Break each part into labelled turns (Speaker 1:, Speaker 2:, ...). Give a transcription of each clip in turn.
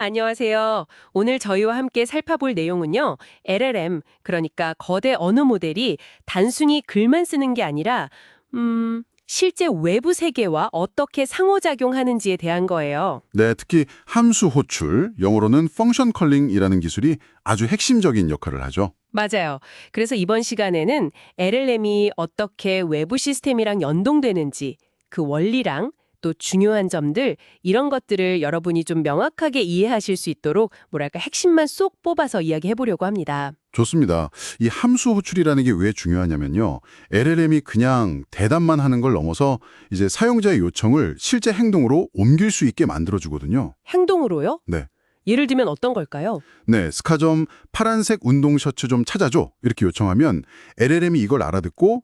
Speaker 1: 안녕하세요. 오늘 저희와 함께 살펴볼 내용은요. LLM, 그러니까 거대 언어 모델이 단순히 글만 쓰는 게 아니라 실제 외부 세계와 어떻게 상호작용하는지에 대한 거예요.
Speaker 2: 네, 특히 함수 호출, 영어로는 펑션 컬링이라는 기술이 아주 핵심적인 역할을 하죠.
Speaker 1: 맞아요. 그래서 이번 시간에는 LLM이 어떻게 외부 시스템이랑 연동되는지, 그 원리랑 또 중요한 점들, 이런 것들을 여러분이 좀 명확하게 이해하실 수 있도록 뭐랄까 핵심만 쏙 뽑아서 이야기해 보려고 합니다.
Speaker 2: 좋습니다. 이 함수 호출이라는 게 왜 중요하냐면요. LLM이 그냥 대답만 하는 걸 넘어서 이제 사용자의 요청을 실제 행동으로 옮길 수 있게 만들어주거든요.
Speaker 1: 행동으로요?
Speaker 2: 네.
Speaker 1: 예를 들면 어떤 걸까요?
Speaker 2: 네, 스카점 파란색 운동 셔츠 좀 찾아줘. 이렇게 요청하면 LLM이 이걸 알아듣고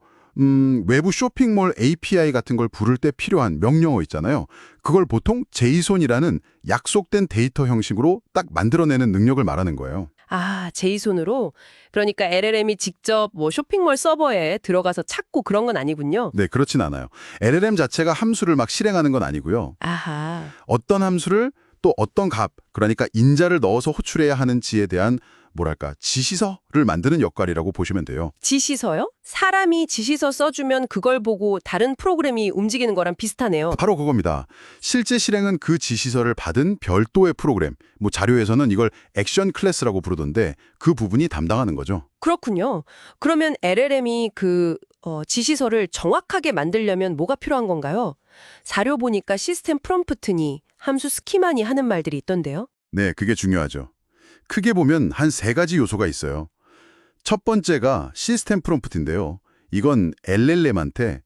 Speaker 2: 외부 쇼핑몰 API 같은 걸 부를 때 필요한 명령어 있잖아요. 그걸 보통 제이손이라는 약속된 데이터 형식으로 딱 만들어내는 능력을 말하는 거예요.
Speaker 1: 아, 제이손으로? 그러니까 LLM이 직접 뭐 쇼핑몰 서버에 들어가서 찾고 그런 건 아니군요.
Speaker 2: 네, 그렇진 않아요. LLM 자체가 함수를 막 실행하는 건 아니고요.
Speaker 1: 아하.
Speaker 2: 어떤 함수를 또 어떤 값, 그러니까 인자를 넣어서 호출해야 하는지에 대한 뭐랄까 지시서를 만드는 역할이라고 보시면 돼요.
Speaker 1: 지시서요? 사람이 지시서 써주면 그걸 보고 다른 프로그램이 움직이는 거랑 비슷하네요.
Speaker 2: 바로 그겁니다. 실제 실행은 그 지시서를 받은 별도의 프로그램, 뭐 자료에서는 이걸 액션 클래스라고 부르던데 그 부분이 담당하는 거죠.
Speaker 1: 그렇군요. 그러면 LLM이 지시서를 정확하게 만들려면 뭐가 필요한 건가요? 자료 보니까 시스템 프롬프트니 함수 스키마니 하는 말들이 있던데요.
Speaker 2: 네, 그게 중요하죠. 크게 보면 한 세 가지 요소가 있어요. 첫 번째가 시스템 프롬프트인데요. 이건 LLM한테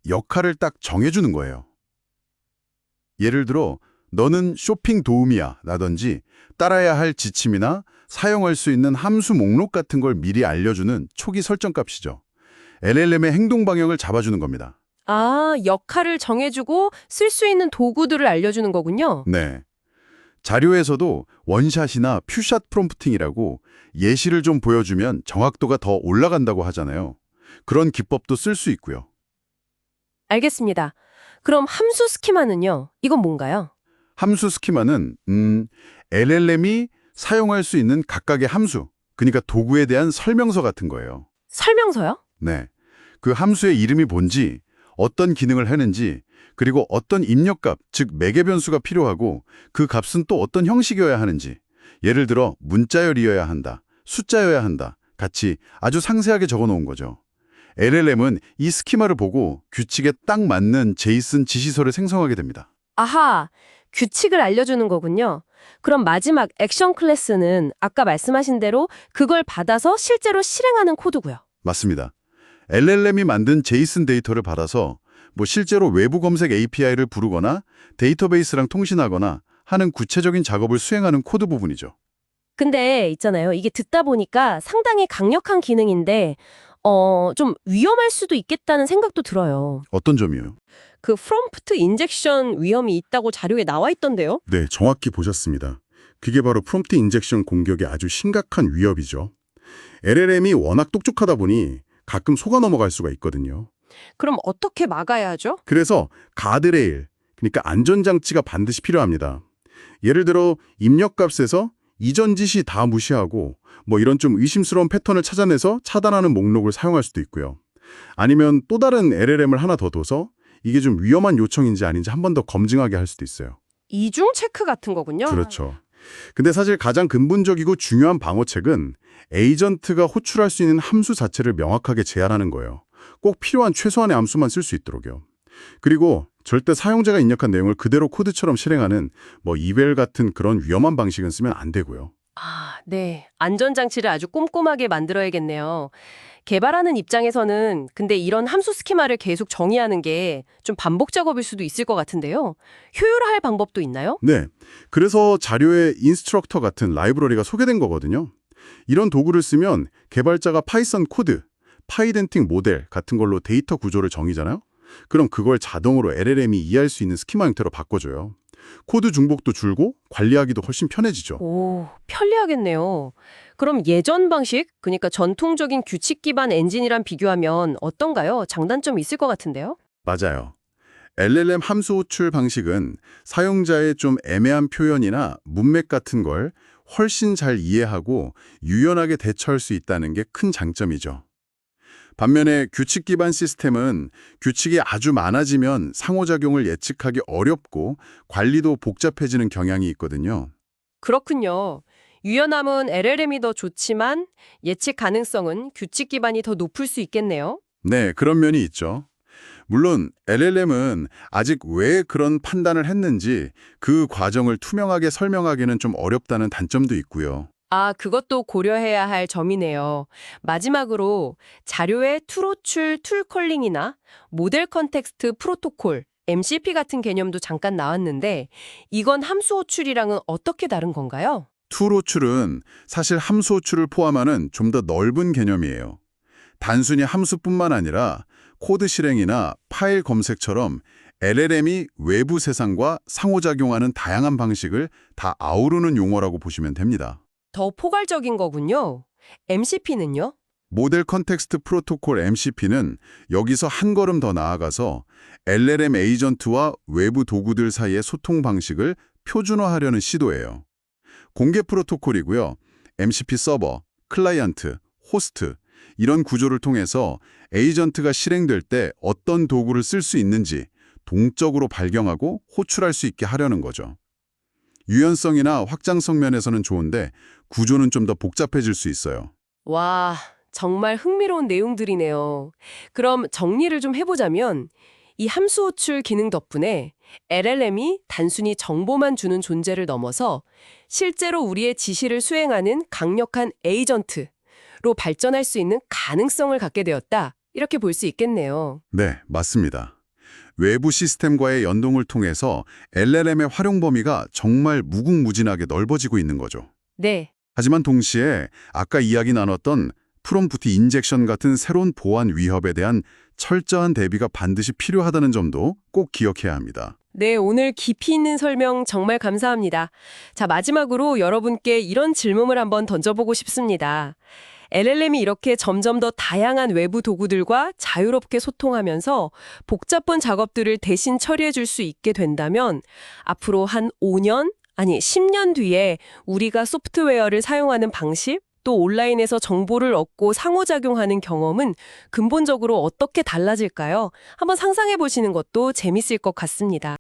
Speaker 2: 역할을 딱 정해주는 거예요. 예를 들어 너는 쇼핑 도우미야 라든지 따라야 할 지침이나 사용할 수 있는 함수 목록 같은 걸 미리 알려주는 초기 설정 값이죠. LLM의 행동 방향을 잡아주는 겁니다.
Speaker 1: 아, 역할을 정해주고 쓸 수 있는 도구들을 알려주는 거군요.
Speaker 2: 네. 자료에서도 원샷이나 퓨샷 프롬프팅이라고 예시를 좀 보여주면 정확도가 더 올라간다고 하잖아요. 그런 기법도 쓸 수 있고요.
Speaker 1: 알겠습니다. 그럼 함수 스키마는요? 이건 뭔가요?
Speaker 2: 함수 스키마는 LLM이 사용할 수 있는 각각의 함수, 그러니까 도구에 대한 설명서 같은 거예요.
Speaker 1: 설명서요?
Speaker 2: 네. 그 함수의 이름이 뭔지, 어떤 기능을 하는지, 그리고 어떤 입력값, 즉 매개 변수가 필요하고 그 값은 또 어떤 형식이어야 하는지, 예를 들어 문자열이어야 한다, 숫자여야 한다, 같이 아주 상세하게 적어놓은 거죠. LLM은 이 스키마를 보고 규칙에 딱 맞는 제이슨 지시서를 생성하게 됩니다.
Speaker 1: 아하, 규칙을 알려주는 거군요. 그럼 마지막 액션 클래스는 아까 말씀하신 대로 그걸 받아서 실제로 실행하는 코드고요.
Speaker 2: 맞습니다. LLM이 만든 제이슨 데이터를 받아서 실제로 외부 검색 API를 부르거나 데이터베이스랑 통신하거나 하는 구체적인 작업을 수행하는 코드 부분이죠.
Speaker 1: 근데 있잖아요. 이게 듣다 보니까 상당히 강력한 기능인데 좀 위험할 수도 있겠다는 생각도 들어요.
Speaker 2: 어떤 점이요?
Speaker 1: 그 프롬프트 인젝션 위험이 있다고 자료에 나와 있던데요.
Speaker 2: 네, 정확히 보셨습니다. 그게 바로 프롬프트 인젝션 공격의 아주 심각한 위협이죠. LLM이 워낙 똑똑하다 보니 가끔 속아 넘어갈 수가 있거든요.
Speaker 1: 그럼 어떻게 막아야 하죠?
Speaker 2: 그래서 가드레일, 그러니까 안전장치가 반드시 필요합니다. 예를 들어 입력값에서 이전 지시 다 무시하고 이런 좀 의심스러운 패턴을 찾아내서 차단하는 목록을 사용할 수도 있고요. 아니면 또 다른 LLM을 하나 더 둬서 이게 좀 위험한 요청인지 아닌지 한 번 더 검증하게 할 수도 있어요.
Speaker 1: 이중 체크 같은 거군요.
Speaker 2: 그렇죠. 근데 사실 가장 근본적이고 중요한 방어책은 에이전트가 호출할 수 있는 함수 자체를 명확하게 제한하는 거예요. 꼭 필요한 최소한의 함수만 쓸 수 있도록요. 그리고 절대 사용자가 입력한 내용을 그대로 코드처럼 실행하는 이벨 같은 그런 위험한 방식은 쓰면 안 되고요.
Speaker 1: 아, 네. 안전장치를 아주 꼼꼼하게 만들어야겠네요. 개발하는 입장에서는 근데 이런 함수 스키마를 계속 정의하는 게 좀 반복 작업일 수도 있을 것 같은데요. 효율화할 방법도 있나요?
Speaker 2: 네. 그래서 자료에 인스트럭터 같은 라이브러리가 소개된 거거든요. 이런 도구를 쓰면 개발자가 파이썬 코드, 파이덴틱 모델 같은 걸로 데이터 구조를 정의잖아요. 그럼 그걸 자동으로 LLM이 이해할 수 있는 스키마 형태로 바꿔줘요. 코드 중복도 줄고 관리하기도 훨씬 편해지죠.
Speaker 1: 오, 편리하겠네요. 그럼 예전 방식, 그러니까 전통적인 규칙 기반 엔진이랑 비교하면 어떤가요? 장단점이 있을 것 같은데요?
Speaker 2: 맞아요. LLM 함수 호출 방식은 사용자의 좀 애매한 표현이나 문맥 같은 걸 훨씬 잘 이해하고 유연하게 대처할 수 있다는 게 큰 장점이죠. 반면에 규칙 기반 시스템은 규칙이 아주 많아지면 상호작용을 예측하기 어렵고 관리도 복잡해지는 경향이 있거든요.
Speaker 1: 그렇군요. 유연함은 LLM이 더 좋지만 예측 가능성은 규칙 기반이 더 높을 수 있겠네요.
Speaker 2: 네, 그런 면이 있죠. 물론 LLM은 아직 왜 그런 판단을 했는지 그 과정을 투명하게 설명하기는 좀 어렵다는 단점도 있고요.
Speaker 1: 아, 그것도 고려해야 할 점이네요. 마지막으로 자료의 툴호출 툴컬링이나 모델 컨텍스트 프로토콜, MCP 같은 개념도 잠깐 나왔는데 이건 함수 호출이랑은 어떻게 다른 건가요?
Speaker 2: 툴 호출은 사실 함수 호출을 포함하는 좀 더 넓은 개념이에요. 단순히 함수뿐만 아니라 코드 실행이나 파일 검색처럼 LLM이 외부 세상과 상호작용하는 다양한 방식을 다 아우르는 용어라고 보시면 됩니다.
Speaker 1: 더 포괄적인 거군요. MCP는요?
Speaker 2: 모델 컨텍스트 프로토콜 MCP는 여기서 한 걸음 더 나아가서 LLM 에이전트와 외부 도구들 사이의 소통 방식을 표준화하려는 시도예요. 공개 프로토콜이고요. MCP 서버, 클라이언트, 호스트 이런 구조를 통해서 에이전트가 실행될 때 어떤 도구를 쓸 수 있는지 동적으로 발견하고 호출할 수 있게 하려는 거죠. 유연성이나 확장성 면에서는 좋은데 구조는 좀 더 복잡해질 수 있어요.
Speaker 1: 와, 정말 흥미로운 내용들이네요. 그럼 정리를 좀 해보자면 이 함수 호출 기능 덕분에 LLM이 단순히 정보만 주는 존재를 넘어서 실제로 우리의 지시를 수행하는 강력한 에이전트로 발전할 수 있는 가능성을 갖게 되었다. 이렇게 볼 수 있겠네요.
Speaker 2: 네, 맞습니다. 외부 시스템과의 연동을 통해서 LLM의 활용 범위가 정말 무궁무진하게 넓어지고 있는 거죠.
Speaker 1: 네.
Speaker 2: 하지만 동시에 아까 이야기 나눴던 프롬프트 인젝션 같은 새로운 보안 위협에 대한 철저한 대비가 반드시 필요하다는 점도 꼭 기억해야 합니다.
Speaker 1: 네, 오늘 깊이 있는 설명 정말 감사합니다. 자, 마지막으로 여러분께 이런 질문을 한번 던져보고 싶습니다. LLM이 이렇게 점점 더 다양한 외부 도구들과 자유롭게 소통하면서 복잡한 작업들을 대신 처리해 줄 수 있게 된다면 앞으로 한 5년, 아니 10년 뒤에 우리가 소프트웨어를 사용하는 방식, 또 온라인에서 정보를 얻고 상호작용하는 경험은 근본적으로 어떻게 달라질까요? 한번 상상해 보시는 것도 재밌을 것 같습니다.